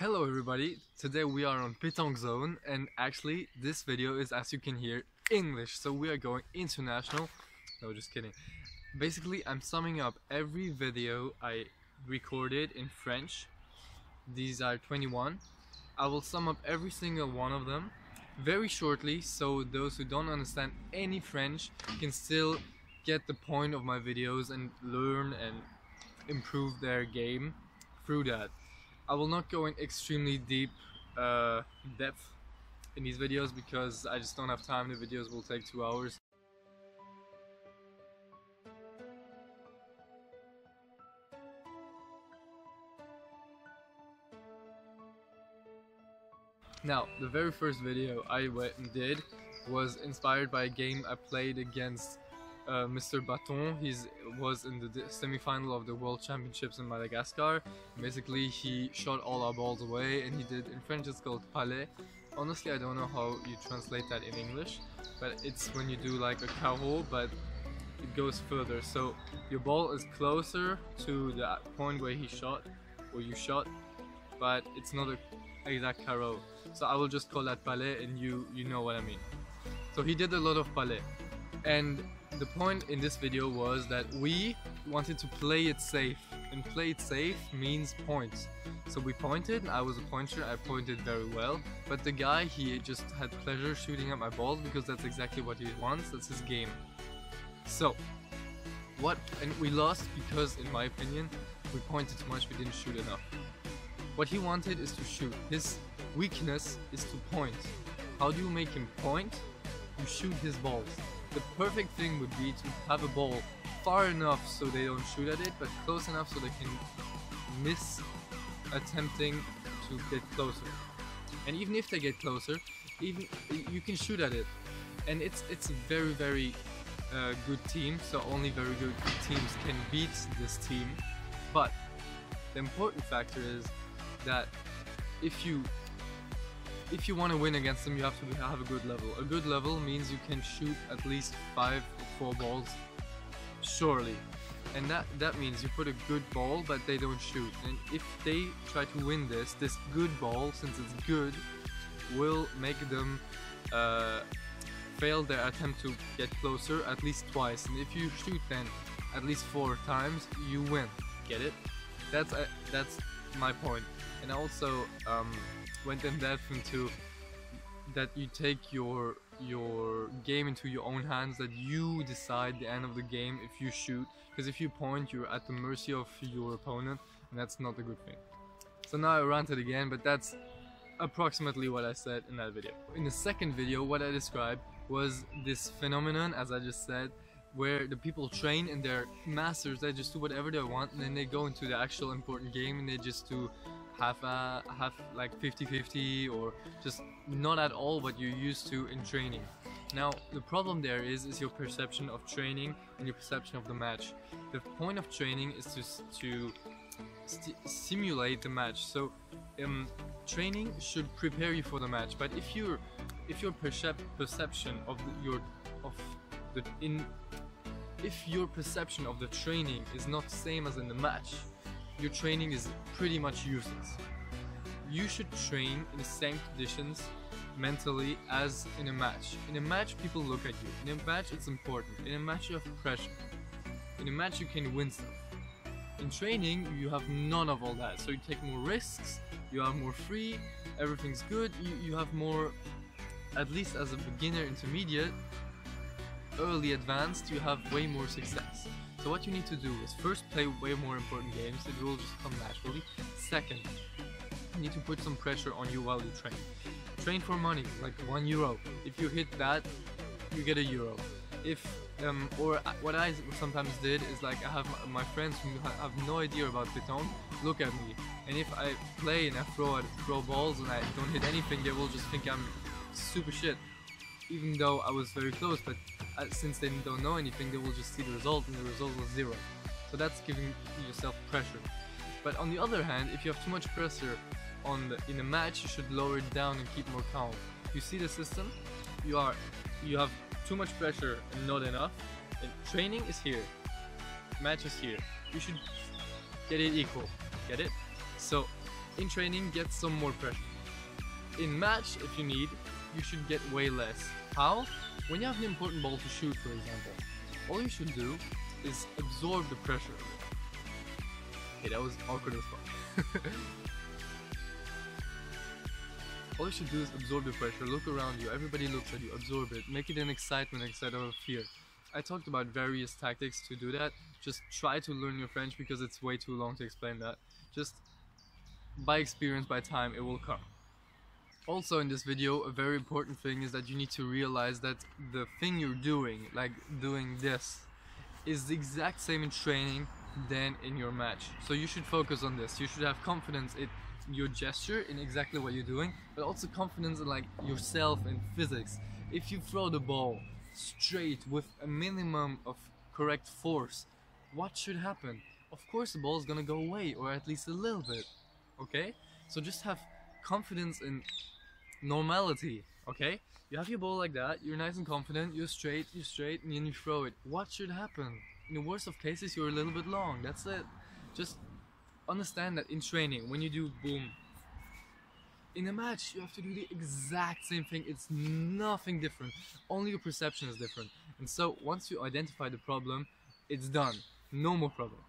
Hello everybody, today we are on Pétanque zone and actually this video is, as you can hear, English, so we are going international. No, just kidding. Basically I'm summing up every video I recorded in French. These are 21. I will sum up every single one of them very shortly so those who don't understand any French can still get the point of my videos and learn and improve their game through that. I will not go in extremely deep depth in these videos because I just don't have time. The videos will take 2 hours. Now, the very first video I went and did was inspired by a game I played against Mr. Baton. He was in the semi-final of the World Championships in Madagascar. Basically, he shot all our balls away, and he did, in French it's called palais. Honestly, I don't know how you translate that in English, but it's when you do like a carreau, but it goes further. So your ball is closer to the point where he shot, or you shot, but it's not an exact carreau. So I will just call that palais, and you know what I mean. So he did a lot of palais. And the point in this video was that we wanted to play it safe, and play it safe means points. So we pointed, I was a pointer, I pointed very well, but the guy, he just had pleasure shooting at my balls because that's exactly what he wants, that's his game. So, and we lost because, in my opinion, we pointed too much, we didn't shoot enough. What he wanted is to shoot, his weakness is to point. How do you make him point? You shoot his balls. The perfect thing would be to have a ball far enough so they don't shoot at it, but close enough so they can miss attempting to get closer. And even if they get closer, even you can shoot at it. And it's a very good team, so only very good teams can beat this team. But the important factor is that if you want to win against them, you have to have a good level. A good level means you can shoot at least 5 or 4 balls, surely. And that means you put a good ball, but they don't shoot. And if they try to win this good ball, since it's good, will make them fail their attempt to get closer at least twice. And if you shoot then at least 4 times, you win. Get it? That's my point. And also, went in depth into that you take your game into your own hands, that you decide the end of the game if you shoot, because if you point, you're at the mercy of your opponent, and that's not a good thing. So now I ranted again, but that's approximately what I said in that video. In the second video, what I described was this phenomenon, as I just said, where the people train and they're masters, they just do whatever they want, and then they go into the actual important game and they just do half like 50-50, or just not at all what you're used to in training. Now the problem there is your perception of training and your perception of the match. The point of training is to simulate the match. So training should prepare you for the match, but if your perception of if your perception of the training is not the same as in the match, your training is pretty much useless. You should train in the same conditions mentally as in a match. In a match, people look at you. In a match, it's important. In a match, you have pressure. In a match, you can win stuff. In training, you have none of all that. So you take more risks, you are more free, everything's good, you have more, at least as a beginner, intermediate, early advanced, you have way more success. So what you need to do is first play way more important games, it will just come naturally. Second, you need to put some pressure on you while you train. Train for money, like €1. If you hit that, you get €1. Or what I sometimes did is, like, I have my friends who have no idea about pétanque look at me, and if I play and I throw balls and I don't hit anything, they will just think I'm super shit, even though I was very close. But since they don't know anything, they will just see the result, and the result was 0. So that's giving yourself pressure. But on the other hand, if you have too much pressure in a match, you should lower it down and keep more calm. You see the system? You have too much pressure and not enough. And training is here, match is here. You should get it equal. Get it? So In training, get some more pressure. In match, if you need, you should get way less. How? When you have an important ball to shoot, for example, all you should do is absorb the pressure of it. Okay, that was awkward as fuck. All you should do is absorb the pressure, look around you, everybody looks at you, absorb it, make it an excitement instead of a fear. I talked about various tactics to do that. Just try to learn your French because it's way too long to explain that. Just by experience, by time, it will come. Also in this video, a very important thing is that you need to realize that the thing you're doing, like doing this, is the exact same in training than in your match. So you should focus on this. You should have confidence in your gesture, in exactly what you're doing, but also confidence in like yourself and physics. If you throw the ball straight with a minimum of correct force, what should happen? Of course the ball is gonna go away, or at least a little bit, okay? So just have confidence in normality, okay? You have your ball like that, you're nice and confident, you're straight, and then you throw it. What should happen? In the worst of cases, you're a little bit long, that's it. Just understand that in training, when you do boom, in a match, you have to do the exact same thing. It's nothing different, only your perception is different. And so, once you identify the problem, it's done. No more problem.